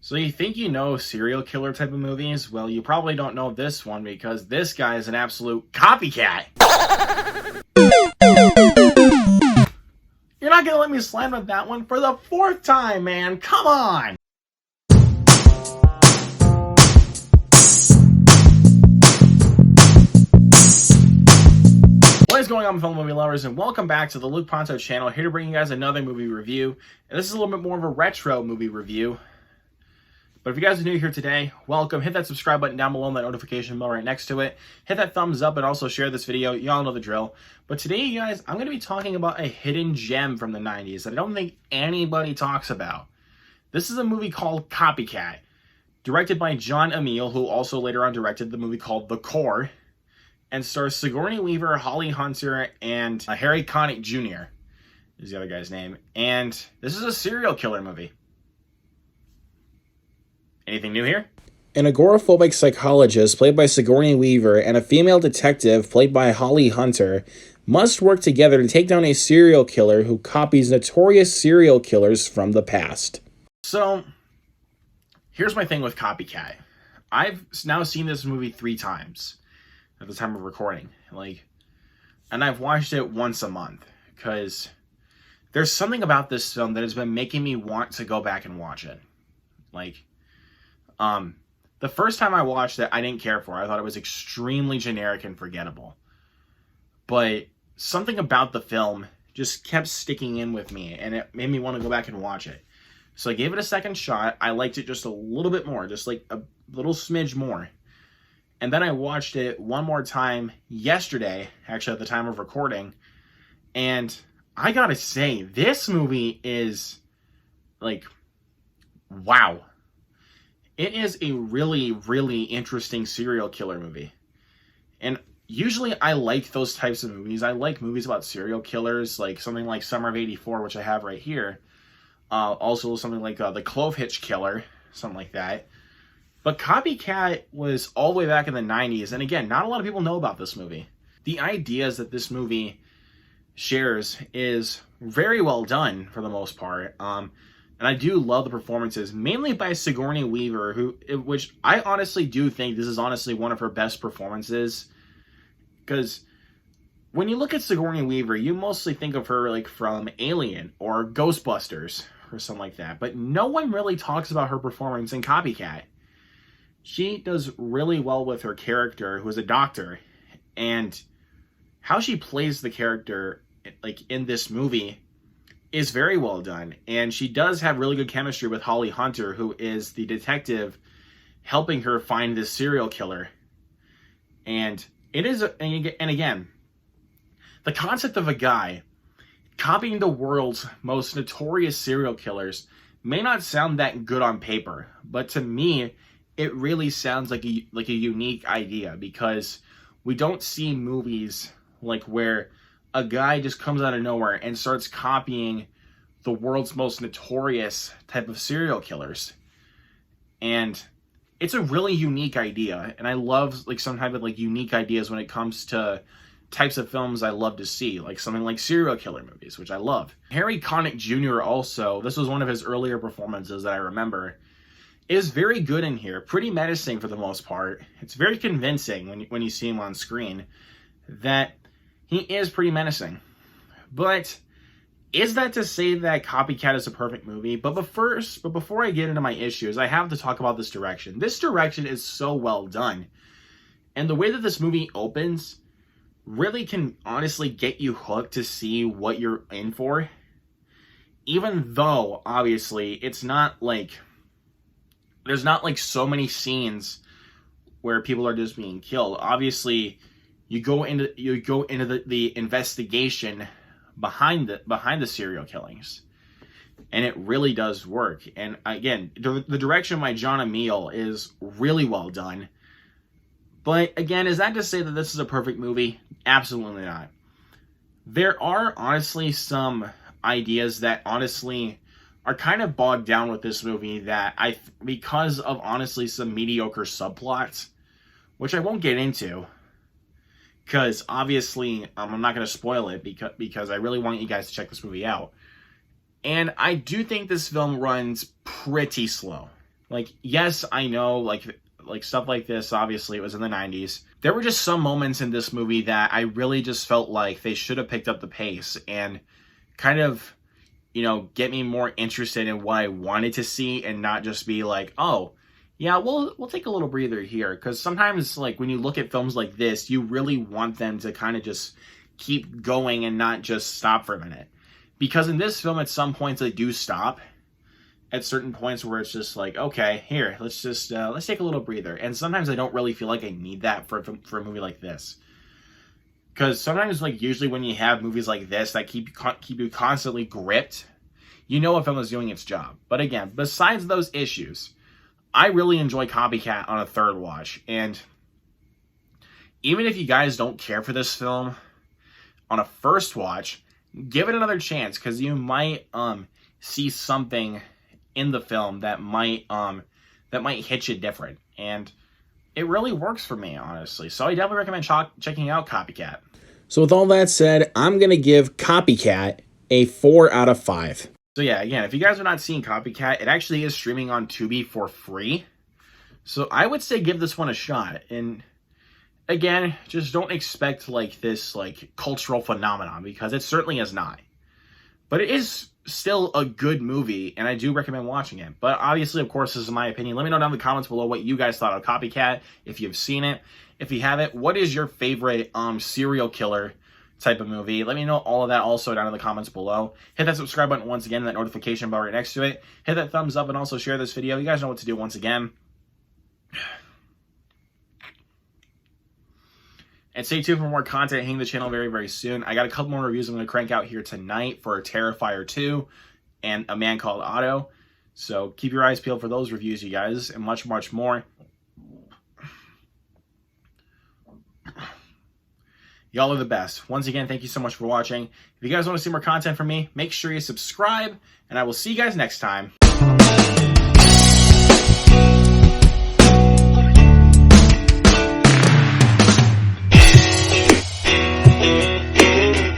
So you think you know serial killer type of movies? Well, you probably don't know this one because this guy is an absolute copycat. You're not gonna let me slam with that one for the fourth time, man. Come on! What is going on, fellow movie lovers, and welcome back to the Luke Ponto channel, here to bring you guys another movie review. And this is a little bit more of a retro movie review. But if you guys are new here today, welcome. Hit that subscribe button down below and that notification bell right next to it. Hit that thumbs up and also share this video. Y'all know the drill. But today, you guys, I'm going to be talking about a hidden gem from the 90s that I don't think anybody talks about. This is a movie called Copycat, directed by John Amiel, who also later on directed the movie called The Core, and stars Sigourney Weaver, Holly Hunter, and Harry Connick Jr. is the other guy's name. And this is a serial killer movie. Anything new here? An agoraphobic psychologist, played by Sigourney Weaver, and a female detective, played by Holly Hunter, must work together to take down a serial killer who copies notorious serial killers from the past. So, here's my thing with Copycat. I've now seen this movie 3 times at the time of recording. And I've watched it once a month, because there's something about this film that has been making me want to go back and watch it. The first time I watched it, I didn't care for it. I thought it was extremely generic and forgettable. But something about the film just kept sticking in with me, and it made me want to go back and watch it. So I gave it a second shot. I liked it just a little bit more, just like a little smidge more. And then I watched it one more time yesterday, actually at the time of recording. And I gotta say, this movie is, wow. It is a really, really interesting serial killer movie. And usually I like those types of movies. I like movies about serial killers, like something like Summer of '84, which I have right here. Also something like The Clove Hitch Killer, something like that. But Copycat was all the way back in the 90s. And again, not a lot of people know about this movie. The ideas that this movie shares is very well done for the most part. And I do love the performances, mainly by Sigourney Weaver, which I honestly do think this is honestly one of her best performances. Because when you look at Sigourney Weaver, you mostly think of her from Alien or Ghostbusters or something like that. But no one really talks about her performance in Copycat. She does really well with her character, who is a doctor. And how she plays the character in this movie is very well done. And she does have really good chemistry with Holly Hunter, who is the detective helping her find this serial killer. And it is, and again, the concept of a guy copying the world's most notorious serial killers may not sound that good on paper, but to me, it really sounds like a unique idea, because we don't see movies where a guy just comes out of nowhere and starts copying the world's most notorious type of serial killers. And it's a really unique idea. And I love some type of unique ideas when it comes to types of films I love to see, something like serial killer movies, which I love. Harry Connick Jr. also, this was one of his earlier performances that I remember, is very good in here. Pretty menacing for the most part. It's very convincing when you see him on screen that he is pretty menacing. But is that to say that Copycat is a perfect movie? But before I get into my issues, I have to talk about this direction. This direction is so well done. And the way that this movie opens really can honestly get you hooked to see what you're in for. Even though, obviously, it's not there's not so many scenes where people are just being killed. Obviously, you go into the investigation behind the serial killings, and it really does work. And again, the direction by John Amiel is really well done. But again, is that to say that this is a perfect movie? Absolutely not. There are honestly some ideas that honestly are kind of bogged down with this movie that because of honestly some mediocre subplots, which I won't get into, because obviously I'm not going to spoil it because I really want you guys to check this movie out. And I do think this film runs pretty slow. Like, yes, I know, like stuff like this, obviously, it was in the 90s. There were just some moments in this movie that I really just felt like they should have picked up the pace and kind of, you know, get me more interested in what I wanted to see and not just be like, oh, yeah, we'll take a little breather here. Because sometimes, like, when you look at films like this, you really want them to kind of just keep going and not just stop for a minute. Because in this film, at some points, they do stop. At certain points where it's just like, okay, here, let's take a little breather. And sometimes I don't really feel like I need that for a movie like this. Because sometimes, like, usually when you have movies like this that keep you constantly gripped, you know a film is doing its job. But again, besides those issues, I really enjoy Copycat on a third watch. And even if you guys don't care for this film, on a first watch, give it another chance. Because you might see something in the film that might hit you different, and it really works for me, honestly. So I definitely recommend checking out Copycat. So with all that said, I'm gonna give Copycat a 4 out of 5. So yeah, again, if you guys are not seeing Copycat, it actually is streaming on Tubi for free. So I would say give this one a shot. And again, just don't expect like this like cultural phenomenon, because it certainly is not. But it is still a good movie, and I do recommend watching it. But obviously, of course, this is my opinion. Let me know down in the comments below what you guys thought of Copycat, if you've seen it. If you haven't, what is your favorite serial killer type of movie? Let me know all of that also down in the comments below. Hit that subscribe button once again, that notification bell right next to it. Hit that thumbs up and also share this video. You guys know what to do once again. And stay tuned for more content hitting the channel very, very soon. I got a couple more reviews I'm going to crank out here tonight for Terrifier 2 and A Man Called Otto. So keep your eyes peeled for those reviews, you guys, and much, much more. Y'all are the best. Once again, thank you so much for watching. If you guys want to see more content from me, make sure you subscribe, and I will see you guys next time.